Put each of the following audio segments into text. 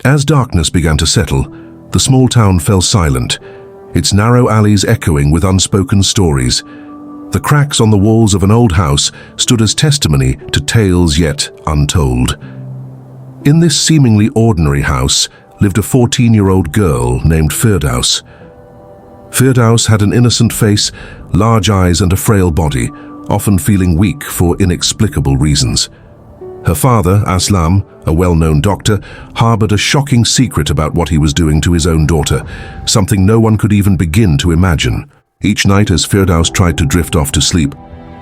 As darkness began to settle, the small town fell silent, its narrow alleys echoing with unspoken stories. The cracks on the walls of an old house stood as testimony to tales yet untold. In this seemingly ordinary house lived a 14-year-old girl named Firdaus. Firdaus had an innocent face, large eyes and a frail body, often feeling weak for inexplicable reasons. Her father, Aslam, a well-known doctor, harbored a shocking secret about what he was doing to his own daughter, something no one could even begin to imagine. Each night as Firdaus tried to drift off to sleep,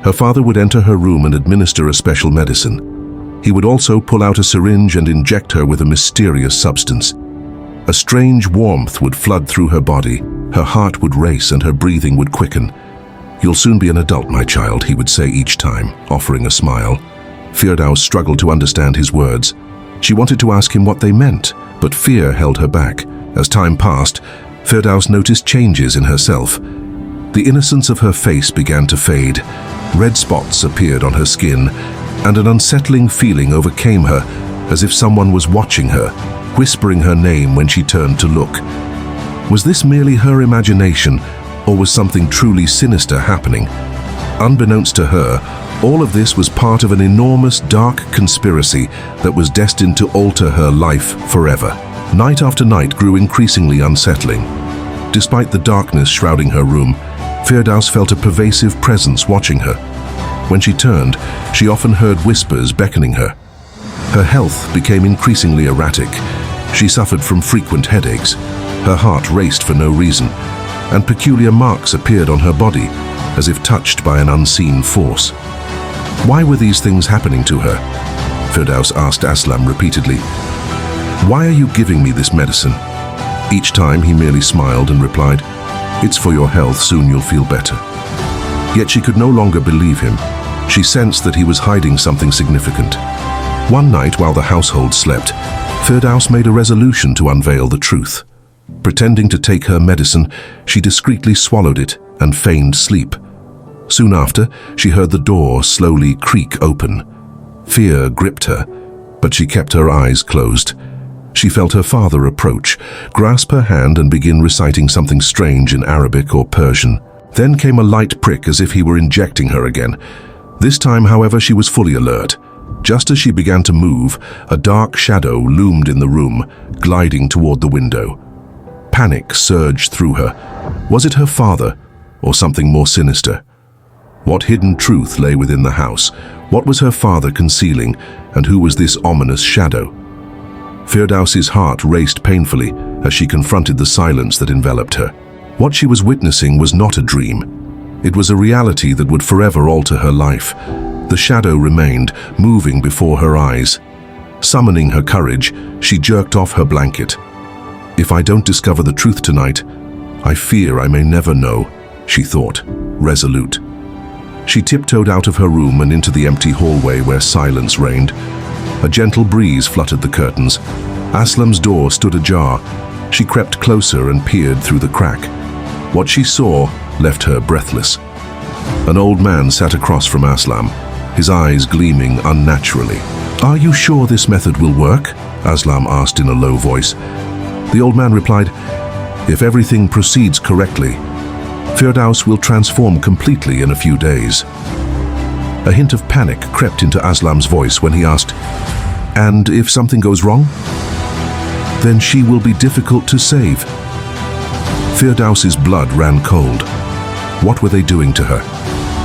her father would enter her room and administer a special medicine. He would also pull out a syringe and inject her with a mysterious substance. A strange warmth would flood through her body, her heart would race and her breathing would quicken. "You'll soon be an adult, my child," he would say each time, offering a smile. Firdaus struggled to understand his words. She wanted to ask him what they meant, but fear held her back. As time passed, Firdaus noticed changes in herself. The innocence of her face began to fade. Red spots appeared on her skin, and an unsettling feeling overcame her, as if someone was watching her, whispering her name when she turned to look. Was this merely her imagination, or was something truly sinister happening? Unbeknownst to her, all of this was part of an enormous dark conspiracy that was destined to alter her life forever. Night after night grew increasingly unsettling. Despite the darkness shrouding her room, Firdaus felt a pervasive presence watching her. When she turned, she often heard whispers beckoning her. Her health became increasingly erratic. She suffered from frequent headaches. Her heart raced for no reason, and peculiar marks appeared on her body, as if touched by an unseen force. Why were these things happening to her? Firdaus asked Aslam repeatedly. "Why are you giving me this medicine?" Each time he merely smiled and replied, "It's for your health, soon you'll feel better." Yet she could no longer believe him. She sensed that he was hiding something significant. One night while the household slept, Firdaus made a resolution to unveil the truth. Pretending to take her medicine, she discreetly swallowed it and feigned sleep. Soon after, she heard the door slowly creak open. Fear gripped her, but she kept her eyes closed. She felt her father approach, grasp her hand and begin reciting something strange in Arabic or Persian. Then came a light prick as if he were injecting her again. This time, however, she was fully alert. Just as she began to move, a dark shadow loomed in the room, gliding toward the window. Panic surged through her. Was it her father, or something more sinister? What hidden truth lay within the house? What was her father concealing, and who was this ominous shadow? Firdaus's heart raced painfully as she confronted the silence that enveloped her. What she was witnessing was not a dream. It was a reality that would forever alter her life. The shadow remained, moving before her eyes. Summoning her courage, she jerked off her blanket. "If I don't discover the truth tonight, I fear I may never know," she thought, resolute. She tiptoed out of her room and into the empty hallway where silence reigned. A gentle breeze fluttered the curtains. Aslam's door stood ajar. She crept closer and peered through the crack. What she saw left her breathless. An old man sat across from Aslam, his eyes gleaming unnaturally. "Are you sure this method will work?" Aslam asked in a low voice. The old man replied, "If everything proceeds correctly, Firdaus will transform completely in a few days." A hint of panic crept into Aslam's voice when he asked, "And if something goes wrong?" "Then she will be difficult to save." Firdaus's blood ran cold. What were they doing to her?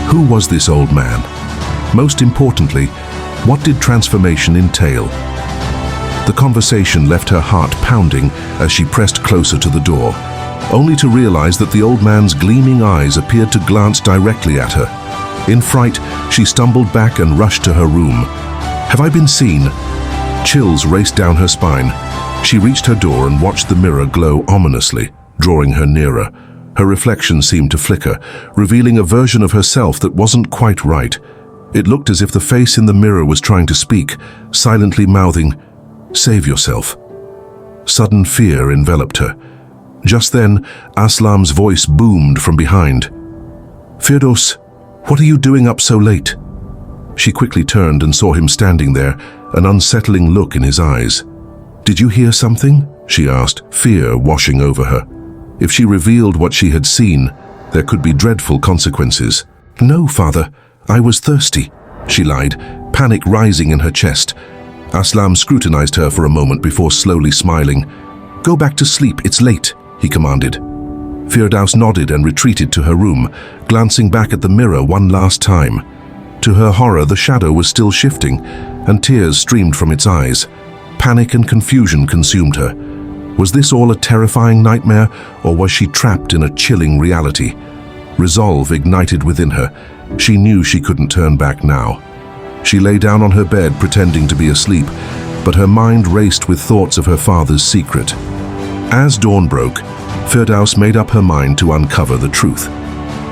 Who was this old man? Most importantly, what did transformation entail? The conversation left her heart pounding as she pressed closer to the door, only to realize that the old man's gleaming eyes appeared to glance directly at her. In fright, she stumbled back and rushed to her room. "Have I been seen?" Chills raced down her spine. She reached her door and watched the mirror glow ominously, drawing her nearer. Her reflection seemed to flicker, revealing a version of herself that wasn't quite right. It looked as if the face in the mirror was trying to speak, silently mouthing, "Save yourself." Sudden fear enveloped her. Just then, Aslam's voice boomed from behind. "Firdaus, what are you doing up so late?" She quickly turned and saw him standing there, an unsettling look in his eyes. "Did you hear something?" she asked, fear washing over her. If she revealed what she had seen, there could be dreadful consequences. "No, father, I was thirsty," she lied, panic rising in her chest. Aslam scrutinized her for a moment before slowly smiling. "Go back to sleep, it's late," he commanded. Firdaus nodded and retreated to her room, glancing back at the mirror one last time. To her horror, the shadow was still shifting, and tears streamed from its eyes. Panic and confusion consumed her. Was this all a terrifying nightmare, or was she trapped in a chilling reality? Resolve ignited within her. She knew she couldn't turn back now. She lay down on her bed pretending to be asleep, but her mind raced with thoughts of her father's secret. As dawn broke, Firdaus made up her mind to uncover the truth.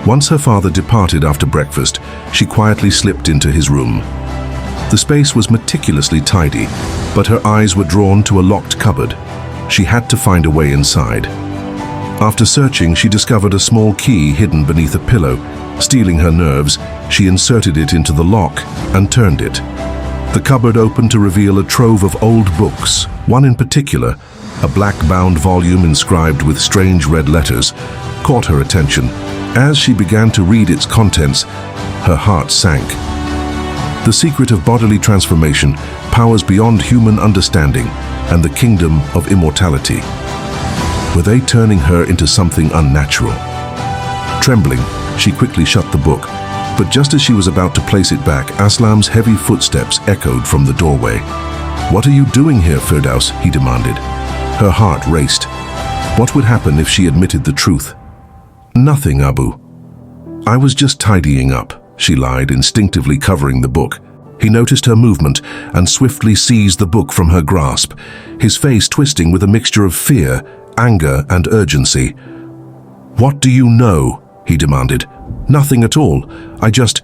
Once her father departed after breakfast, she quietly slipped into his room. The space was meticulously tidy, but her eyes were drawn to a locked cupboard. She had to find a way inside. After searching, she discovered a small key hidden beneath a pillow. Steeling her nerves, she inserted it into the lock and turned it. The cupboard opened to reveal a trove of old books. One in particular, a black-bound volume inscribed with strange red letters, caught her attention. As she began to read its contents, her heart sank. The secret of bodily transformation, powers beyond human understanding, and the kingdom of immortality. Were they turning her into something unnatural? Trembling, she quickly shut the book, but just as she was about to place it back, Aslam's heavy footsteps echoed from the doorway. "What are you doing here, Firdaus?" he demanded. Her heart raced. What would happen if she admitted the truth? "Nothing, Abu. I was just tidying up," she lied, instinctively covering the book. He noticed her movement and swiftly seized the book from her grasp, his face twisting with a mixture of fear, anger, and urgency. "What do you know?" he demanded. "Nothing at all. I just—"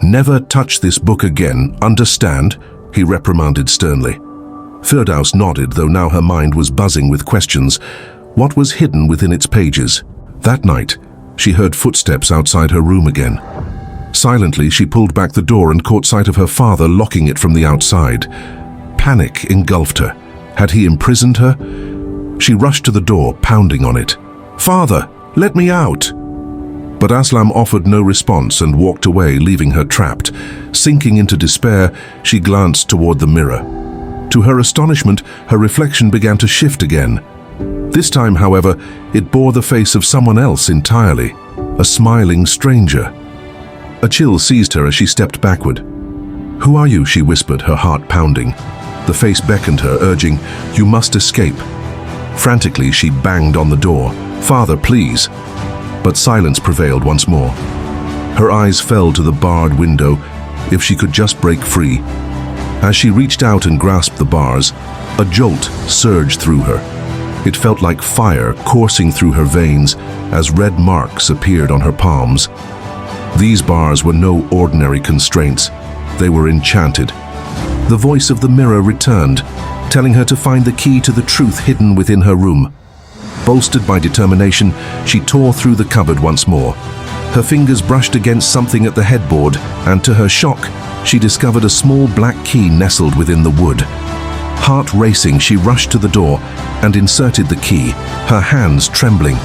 "Never touch this book again, understand?" he reprimanded sternly. Firdaus nodded, though now her mind was buzzing with questions. What was hidden within its pages? That night, she heard footsteps outside her room again. Silently, she pulled back the door and caught sight of her father locking it from the outside. Panic engulfed her. Had he imprisoned her? She rushed to the door, pounding on it. "Father, let me out!" But Aslam offered no response and walked away, leaving her trapped. Sinking into despair, she glanced toward the mirror. To her astonishment, her reflection began to shift again. This time, however, it bore the face of someone else entirely, a smiling stranger. A chill seized her as she stepped backward. "Who are you?" she whispered, her heart pounding. The face beckoned her, urging, "You must escape." Frantically, she banged on the door. "Father, please." But silence prevailed once more. Her eyes fell to the barred window. If she could just break free. As she reached out and grasped the bars, a jolt surged through her. It felt like fire coursing through her veins as red marks appeared on her palms. These bars were no ordinary constraints. They were enchanted. The voice of the mirror returned, telling her to find the key to the truth hidden within her room. Bolstered by determination, she tore through the cupboard once more. Her fingers brushed against something at the headboard, and to her shock, she discovered a small black key nestled within the wood. Heart racing, she rushed to the door and inserted the key, her hands trembling.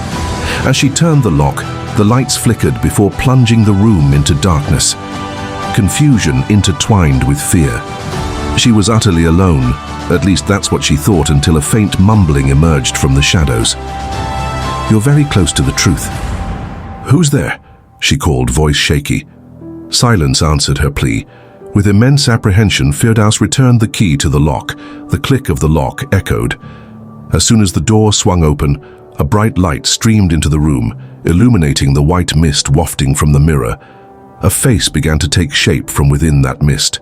As she turned the lock, the lights flickered before plunging the room into darkness. Confusion intertwined with fear. She was utterly alone, at least that's what she thought, until a faint mumbling emerged from the shadows. "You're very close to the truth." "Who's there?" she called, voice shaky. Silence answered her plea. With immense apprehension, Firdaus returned the key to the lock. The click of the lock echoed. As soon as the door swung open, a bright light streamed into the room, illuminating the white mist wafting from the mirror. A face began to take shape from within that mist.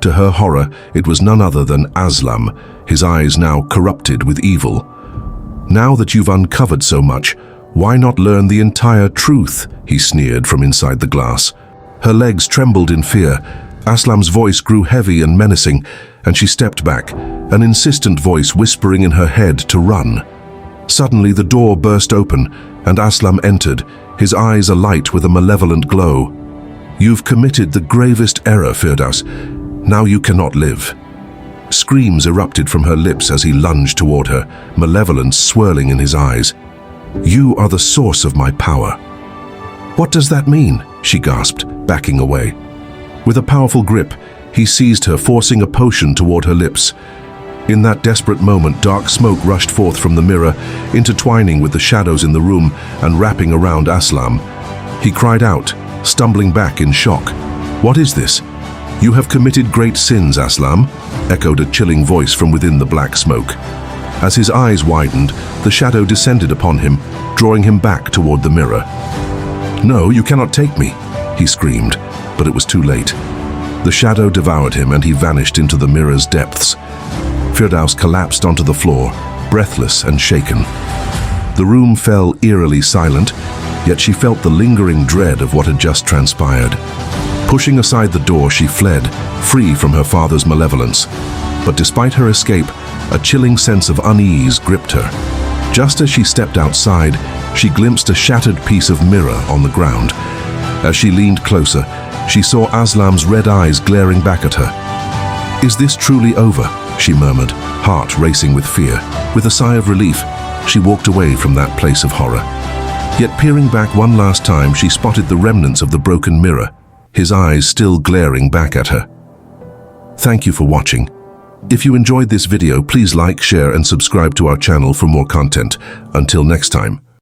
To her horror, it was none other than Aslam, his eyes now corrupted with evil. "Now that you've uncovered so much, why not learn the entire truth?" he sneered from inside the glass. Her legs trembled in fear. Aslam's voice grew heavy and menacing, and she stepped back, an insistent voice whispering in her head to run. Suddenly the door burst open, and Aslam entered, his eyes alight with a malevolent glow. "You've committed the gravest error, Firdaus. Now you cannot live." Screams erupted from her lips as he lunged toward her, malevolence swirling in his eyes. "You are the source of my power." "What does that mean?" she gasped, backing away. With a powerful grip, he seized her, forcing a potion toward her lips. In that desperate moment, dark smoke rushed forth from the mirror, intertwining with the shadows in the room and wrapping around Aslam. He cried out, stumbling back in shock. "What is this?" "You have committed great sins, Aslam," echoed a chilling voice from within the black smoke. As his eyes widened, the shadow descended upon him, drawing him back toward the mirror. "No, you cannot take me," he screamed, but it was too late. The shadow devoured him and he vanished into the mirror's depths. Firdaus collapsed onto the floor, breathless and shaken. The room fell eerily silent, yet she felt the lingering dread of what had just transpired. Pushing aside the door, she fled, free from her father's malevolence. But despite her escape, a chilling sense of unease gripped her. Just as she stepped outside, she glimpsed a shattered piece of mirror on the ground. As she leaned closer, she saw Aslam's red eyes glaring back at her. "Is this truly over?" she murmured, heart racing with fear. With a sigh of relief, she walked away from that place of horror. Yet peering back one last time, she spotted the remnants of the broken mirror, his eyes still glaring back at her. Thank you for watching. If you enjoyed this video, please like, share, and subscribe to our channel for more content. Until next time.